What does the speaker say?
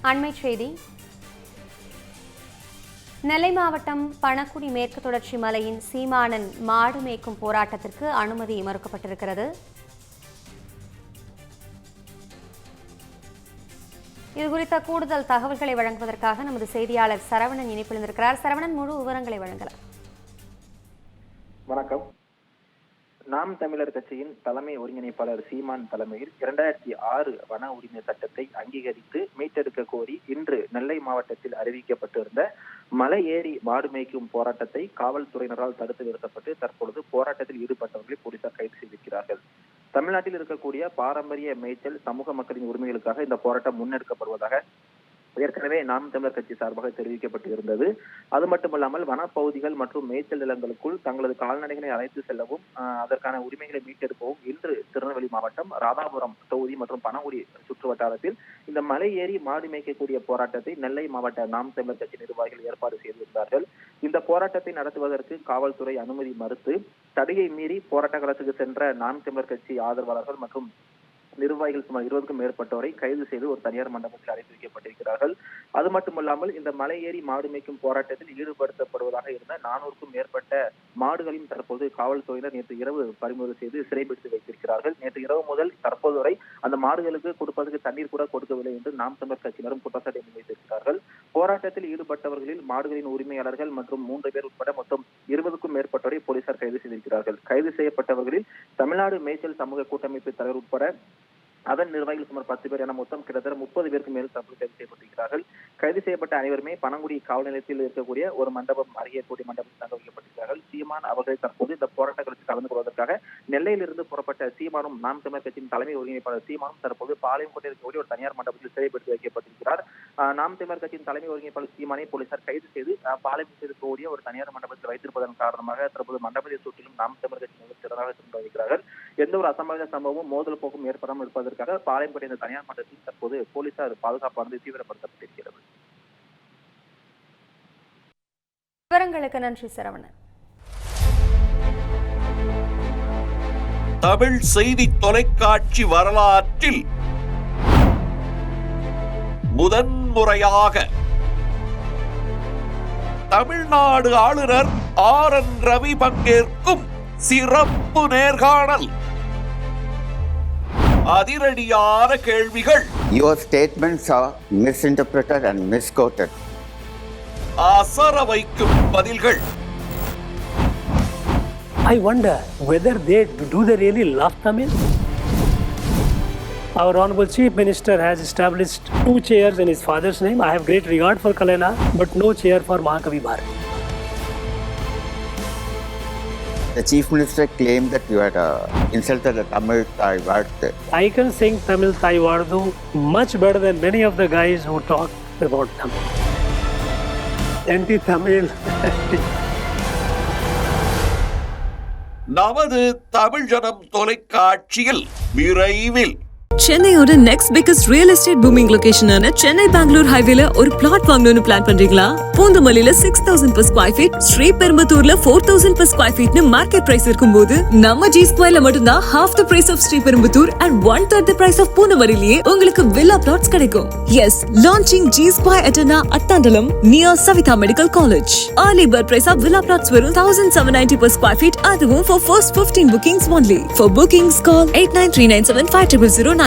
அண்மை செய்தி. நெல்லை மாவட்டம் பணக்குடி மேற்கு தொடர்ச்சி மலையின் சீமானன் மாடு மேய்க்கும் போராட்டத்திற்கு அனுமதி மறுக்கப்பட்டிருக்கிறது. இதுகுறித்த கூடுதல் தகவல்களை வழங்குவதற்காக நமது செய்தியாளர் சரவணன் இணைப்பில் இருக்கிறார். சரவணன், முழு விவரங்களை வழங்கலாம். வணக்கம். நாம் தமிழர் கட்சியின் தலைமை ஒருங்கிணைப்பாளர் சீமான் தலைமையில் 2006 வன உரிமை சட்டத்தை அங்கீகரித்து மீட்டெடுக்க கோரி இன்று நெல்லை மாவட்டத்தில் அறிவிக்கப்பட்டிருந்த மலை ஏறி மாடு மேய்க்கும் போராட்டத்தை காவல்துறையினரால் தடுத்து நிறுத்தப்பட்டு தற்பொழுது போராட்டத்தில் ஈடுபட்டவர்களை போலீசார் கைது செய்திருக்கிறார்கள். தமிழ்நாட்டில் இருக்கக்கூடிய பாரம்பரிய மேய்ச்சல் சமூக மக்களின் உரிமைகளுக்காக இந்த போராட்டம் முன்னெடுக்கப்படுவதாக ஏற்கனவே நாம் தமிழர் கட்சி சார்பாக தெரிவிக்கப்பட்டு இருந்தது. அது மட்டுமல்லாமல் வனப்பகுதிகள் மற்றும் மேய்ச்சல் நிலங்களுக்குள் தங்களது கால்நடைகளை அழைத்து செல்லவும் அதற்கான உரிமைகளை மீட்டெடுக்கவும் இன்று திருநெல்வேலி மாவட்டம் ராதாபுரம் தொகுதி மற்றும் பனகுடி சுற்று வட்டாரத்தில் இந்த மலை ஏறி மாடு மேய்க்கக்கூடிய போராட்டத்தை நெல்லை மாவட்ட நாம் தமிழர் கட்சி நிர்வாகிகள் ஏற்பாடு செய்திருந்தார்கள். இந்த போராட்டத்தை நடத்துவதற்கு காவல்துறை அனுமதி மறுத்து தடையை மீறி போராட்ட களத்துக்கு சென்ற நாம் தமிழர் கட்சி ஆதரவாளர்கள் மற்றும் நிர்வாகிகள் சுமார் 20க்கும் மேற்பட்டோரை கைது செய்து ஒரு தனியார் மண்டபத்தில் அடைத்து வைக்கப்பட்டிருக்கிறார்கள். அது மட்டுமல்லாமல் இந்த மலை ஏறி மாடு மேய்க்கும் போராட்டத்தில் ஈடுபடுத்தப்படுவதாக இருந்த 400க்கும் மேற்பட்ட மாடுகளையும் தற்போது காவல்துறையினர் நேற்று இரவு பறிமுதல் செய்து சிறைபிடித்து வைத்திருக்கிறார்கள். நேற்று இரவு முதல் தற்போது வரை அந்த மாடுகளுக்கு கொடுப்பதற்கு தண்ணீர் கூட கொடுக்கவில்லை என்று நாம் தமிழர் கட்சியினரும் குற்றச்சாட்டை முன்வைத்திருக்கிறார்கள். போராட்டத்தில் ஈடுபட்டவர்களில் மாடுகளின் உரிமையாளர்கள் மற்றும் 3 பேர் உட்பட மொத்தம் 20க்கும் மேற்பட்டோரை போலீசார் கைது செய்திருக்கிறார்கள். கைது செய்யப்பட்டவர்களில் தமிழ்நாடு மேய்ச்சல் சமூக கூட்டமைப்பு தலைவர் உட்பட அதன் நிர்வாகிகள் சுமார் 10 பேர் என மொத்தம் கிட்டத்தட்ட 30 பேருக்கு மேல் தற்போது கைது செய்யப்பட்டிருக்கிறார்கள். கைது செய்யப்பட்ட அனைவருமே பனங்குடி காவல் நிலையத்தில் இருக்கக்கூடிய ஒரு மண்டபம் அருகே கூடிய மண்டபத்தில் தங்க வைக்கப்பட்டிருக்கிறார்கள். சீமான் அவர்களை தற்போது இந்த போராட்ட களத்தில் கலந்து கொள்வதற்காக நெல்லையிலிருந்து புறப்பட்ட சீமானும் நாம் தமிழர் கட்சியின் தலைமை ஒருங்கிணைப்பாளர் சீமானும் தற்போது பாளையங்கோட்டை இருக்கக்கூடிய ஒரு தனியார் மண்டபத்தில் சிறைப்படுத்தி வைக்கப்பட்டிருக்கிறார். நாம் தமிழர் கட்சியின் தலைமை ஒருங்கிணைப்பாளர் சீமானை போலீசார் கைது செய்து பாளையங்கோட்டை இருக்கக்கூடிய ஒரு தனியார் மண்டபத்தில் வைத்திருப்பதன் காரணமாக தற்போது மண்டபத்தை சுற்றிலும் நாம் தமிழர் கட்சியினர் திறனாக சென்று வருகிறார்கள். எந்த ஒரு அசம்பாவித சம்பவமும் மோதல் போக்கும் ஏற்படாமல் இருப்பதற்கு பாளையங்கோட்டை இந்த தனியார் மண்டலத்தில் தற்போது போலீசார் பாதுகாப்பானது தீவிரப்படுத்தப்பட்டிருக்கிறது. விவரங்களுக்கு நன்றி சரவணன். தமிழ் செய்தி தொலைக்காட்சி வரலாற்றில் முதன்முறையாக தமிழ்நாடு ஆளுநர் RN ரவி பங்கேற்கும் சிறப்பு நேர்காணல். அதிரடியான கேள்விகள். Your statements are misinterpreted and misquoted. அசர வைக்கும் பதில்கள். I wonder whether they really love Tamil. Our Honorable Chief Minister has established 2 chairs in his father's name. I have great regard for Kalena, but no chair for Mahakavi Bharat. The Chief Minister claimed that you had insulted the Tamil Thai word. I can sing Tamil Thai Vardu much better than many of the guys who talk about Tamil. Anti-Tamil. நமது தமிழ் ஜனம் தொலைக்காட்சியில் விரைவில் சென்னையோட next biggest real estate booming லொகேஷனான சென்னை பெங்களூர் ஹைவேல ஒரு flat வாங்கணும்னு plan பண்றீங்களா? பூந்தமல்லியில 6000 per square feet, ஸ்ரீபெரும்புத்தூர்ல 4000 per square feetனு மார்க்கெட் பிரைஸ் இருக்கும்போது நம்ம G Squareல மட்டும்தான் half the price of Sriperumbudur and 1/3 the price of பூந்தமல்லியிலேயே உங்களுக்கு வில்லா பிளாட்ஸ் கிடைக்கும். Yes, launching G Square Etana Attandalam near Savitha Medical College. Early bird price of villa plots வெறும் 1790 per square feet, அதுவும் for first 15 bookings only. For bookings call 8939750009.